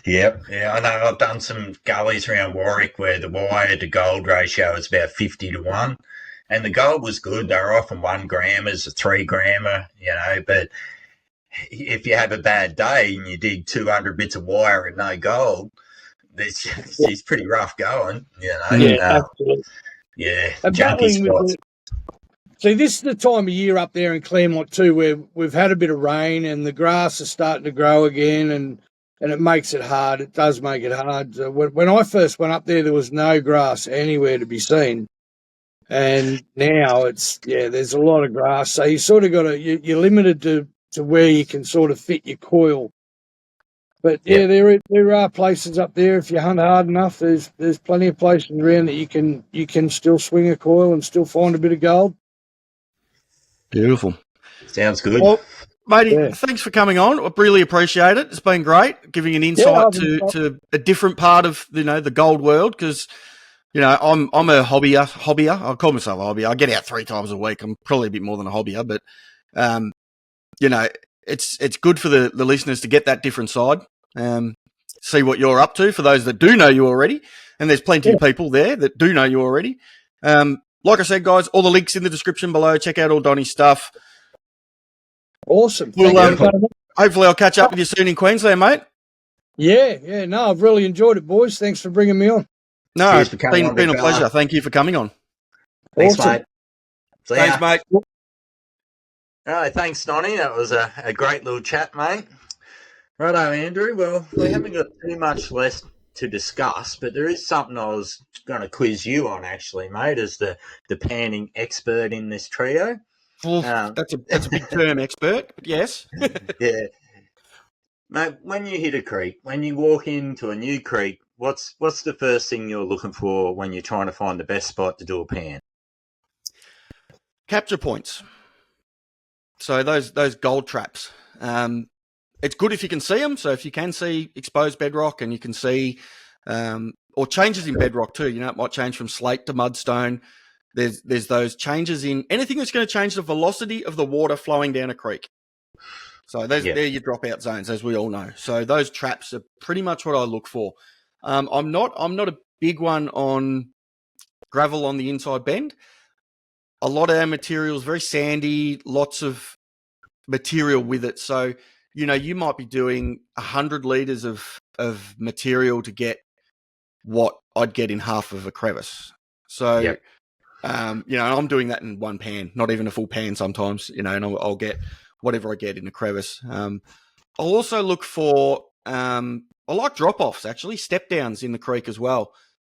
Yep. Yeah, I know. I've done some gullies around Warwick where the wire to gold ratio is about 50 to 1. And the gold was good. They were often 1 grammers, a 3 grammer, you know, but if you have a bad day and you dig 200 bits of wire and no gold, it's pretty rough going, you know. Yeah, absolutely. Yeah, junky spots. See, this is the time of year up there in Claremont too, where we've had a bit of rain and the grass is starting to grow again, and it makes it hard. It does make it hard. When I first went up there was no grass anywhere to be seen, and now there's a lot of grass. So you sort of got to you're limited to where you can sort of fit your coil. But there are places up there. If you hunt hard enough, there's plenty of places around that you can still swing a coil and still find a bit of gold. Beautiful. Sounds good. Well, matey, thanks for coming on. I really appreciate it. It's been great giving an insight to a different part of the gold world, because I'm a hobbyer. I call myself a hobbyer. I get out 3 times a week. I'm probably a bit more than a hobbyer, but it's good for the listeners to get that different side. See what you're up to for those that do know you already, and there's plenty of people there that do know you already. Like I said, guys, all the links in the description below. Check out all Donnie's stuff. Awesome. Hopefully I'll catch up with you soon in Queensland, mate. Yeah. No, I've really enjoyed it, boys. Thanks for bringing me on. No, it's been a pleasure. Thank you for coming on. Thanks, mate. Thanks, mate. All right, thanks, Donnie. That was a great little chat, mate. Righto, Andrew. Well, we haven't got too much less to discuss, but there is something I was going to quiz you on, actually, mate, as the panning expert in this trio. Well, that's a big term, expert, but yes. Yeah. Mate, when you hit a creek, when you walk into a new creek, what's the first thing you're looking for when you're trying to find the best spot to do a pan? Capture points. So those gold traps. it's good if you can see them. So if you can see exposed bedrock and you can see, or changes in bedrock too, it might change from slate to mudstone. There's those changes in anything that's going to change the velocity of the water flowing down a creek. So they're your dropout zones, as we all know. So those traps are pretty much what I look for. I'm not a big one on gravel on the inside bend. A lot of our material is very sandy, lots of material with it. So, you might be doing 100 litres of material to get what I'd get in half of a crevice. So, I'm doing that in one pan, not even a full pan sometimes, and I'll get whatever I get in a crevice. I'll also look for, I like drop-offs, actually, step-downs in the creek as well.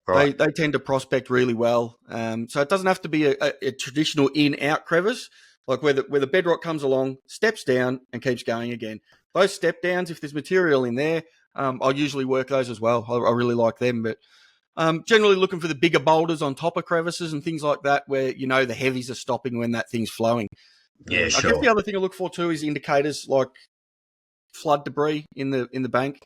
Right. They tend to prospect really well. So it doesn't have to be a traditional in-out crevice, like where the bedrock comes along, steps down, and keeps going again. Those step-downs, if there's material in there, I'll usually work those as well. I really like them, but generally looking for the bigger boulders on top of crevices and things like that where, the heavies are stopping when that thing's flowing. Yeah, sure. I guess the other thing I look for too is indicators like flood debris in the bank.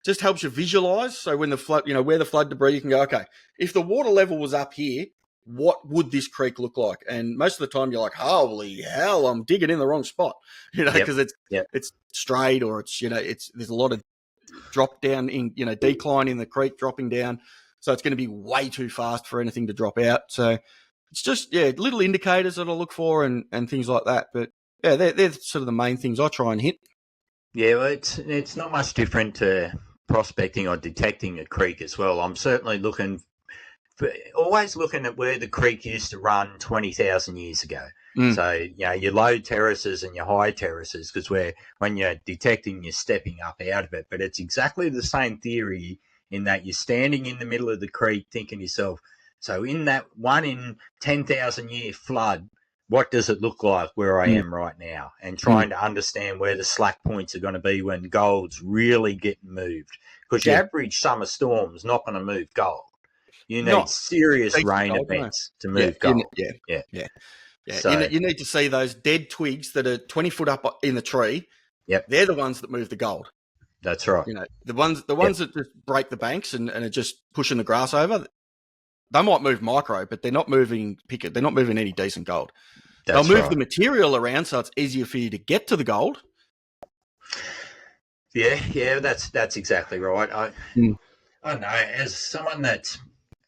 Just helps you visualize. So when the flood, where the flood debris, you can go, okay, if the water level was up here, what would this creek look like? And most of the time you're like, holy hell, I'm digging in the wrong spot, because it's straight or there's a lot of drop down in, decline in the creek dropping down. So it's going to be way too fast for anything to drop out. So it's just, little indicators that I look for and things like that. But yeah, they're sort of the main things I try and hit. Yeah, well, it's not much different to prospecting or detecting a creek as well. I'm certainly always looking at where the creek used to run 20,000 years ago. So, your low terraces and your high terraces, because when you're detecting, you're stepping up out of it. But it's exactly the same theory in that you're standing in the middle of the creek thinking to yourself, so in that 1 in 10,000 year flood, what does it look like where I am right now? And trying to understand where the slack points are going to be when gold's really getting moved. Because your average summer storm's not going to move gold. You need serious rain events to move gold. So, you need to see those dead twigs that are 20 foot up in the tree. Yep. They're the ones that move the gold. That's right. The ones that just break the banks and are just pushing the grass over, they might move micro, but they're not moving picket. They're not moving any decent gold. They'll move the material around so it's easier for you to get to the gold. Yeah, that's exactly right. I don't know, as someone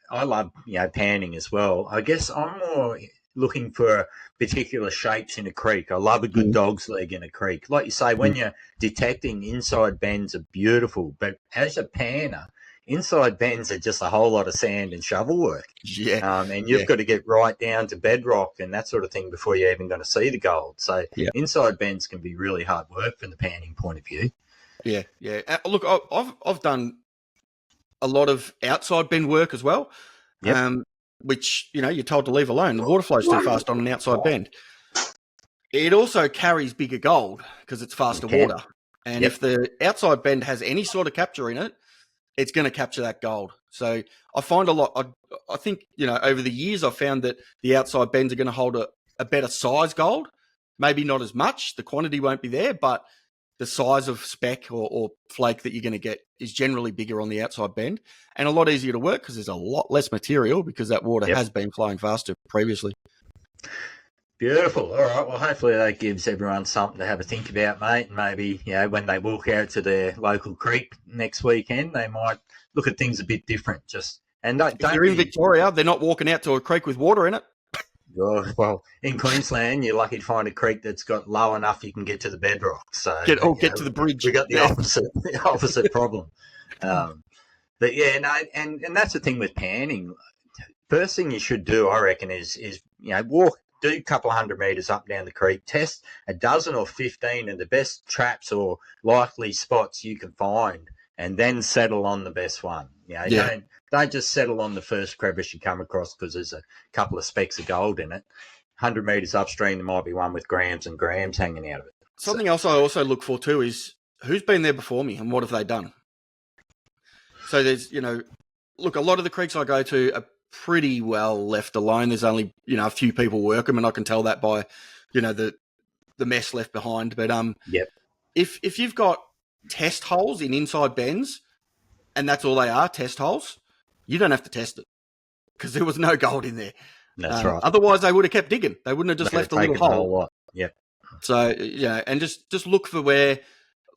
I love, panning as well. I guess I'm more looking for particular shapes in a creek. I love a good dog's leg in a creek. Like you say, when you're detecting, inside bends are beautiful, but as a panner, inside bends are just a whole lot of sand and shovel work. Yeah. And you've got to get right down to bedrock and that sort of thing before you're even going to see the gold. So inside bends can be really hard work from the panning point of view. Yeah. Look, I've done a lot of outside bend work as well, which, you're told to leave alone. The water flows too fast on an outside bend. It also carries bigger gold because it's faster water. And if the outside bend has any sort of capture in it, it's going to capture that gold. So I find a lot, I think, over the years, I've found that the outside bends are going to hold a better size gold. Maybe not as much. The quantity won't be there, but the size of speck or flake that you're going to get is generally bigger on the outside bend and a lot easier to work because there's a lot less material because that water has been flowing faster previously. Beautiful. All right. Well, hopefully that gives everyone something to have a think about, mate. And maybe, when they walk out to their local creek next weekend, they might look at things a bit different. If you're in Victoria, they're not walking out to a creek with water in it. Well, in Queensland, you're lucky to find a creek that's got low enough you can get to the bedrock. So get to the bridge. We got the opposite problem. And that's the thing with panning. First thing you should do, I reckon, is do a couple of 100 metres up down the creek, test a dozen or 15 of the best traps or likely spots you can find, and then settle on the best one. Don't just settle on the first crevice you come across because there's a couple of specks of gold in it. 100 metres upstream, there might be one with grams and grams hanging out of it. Something else I also look for too is who's been there before me and what have they done? So there's, look, a lot of the creeks I go to are pretty well left alone. There's only, a few people work them, and I can tell that by, the mess left behind. But if you've got test holes in inside bends, and that's all they are, test holes, you don't have to test it because there was no gold in there. That's right. Otherwise, they would have kept digging. They wouldn't have just left a little hole. Yep. So, and just look for where,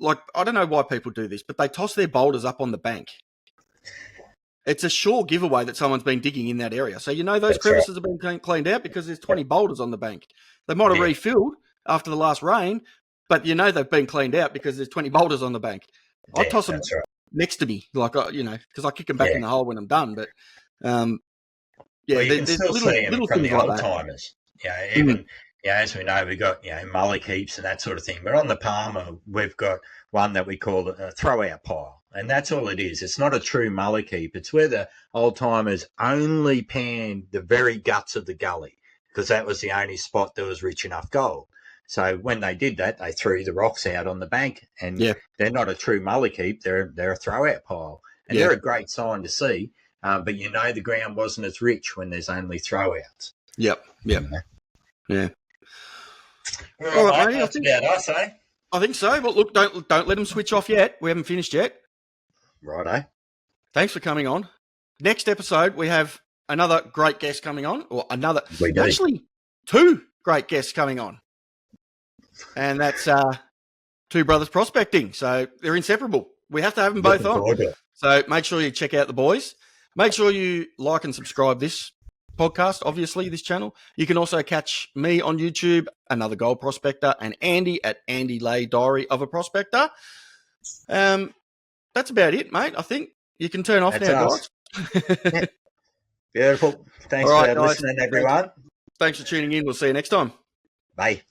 like, I don't know why people do this, but they toss their boulders up on the bank. It's a sure giveaway that someone's been digging in that area. So, those crevices have been cleaned out because there's 20 boulders on the bank. They might have refilled after the last rain, but they've been cleaned out because there's 20 boulders on the bank. I toss them next to me, like, because I kick them back in the hole when I'm done. But, you can still see them from the old timers. Even, as we know, we've got, mullock heaps and that sort of thing. But on the Palmer, we've got one that we call a throw-out pile. And that's all it is. It's not a true mullock heap. It's where the old timers only panned the very guts of the gully because that was the only spot that was rich enough gold. So when they did that, they threw the rocks out on the bank, and they're not a true mullock heap. They're a throw-out pile, and they're a great sign to see. But the ground wasn't as rich when there's only throwouts. Yep. Yeah. All right, mate, that's about us, eh? I think so. But look, don't let them switch off yet. We haven't finished yet. Righto. Thanks for coming on. Next episode, we have another great guest coming on, or actually 2 great guests coming on. And that's 2 brothers prospecting. So they're inseparable. We have to have them both on. So make sure you check out the boys. Make sure you like and subscribe this podcast, obviously, this channel. You can also catch me on YouTube, Another Gold Prospector, and Andy at Andy Lay Diary of a Prospector. That's about it, mate. I think you can turn off now, guys. Beautiful. Thanks for listening, everyone. Thanks for tuning in. We'll see you next time. Bye.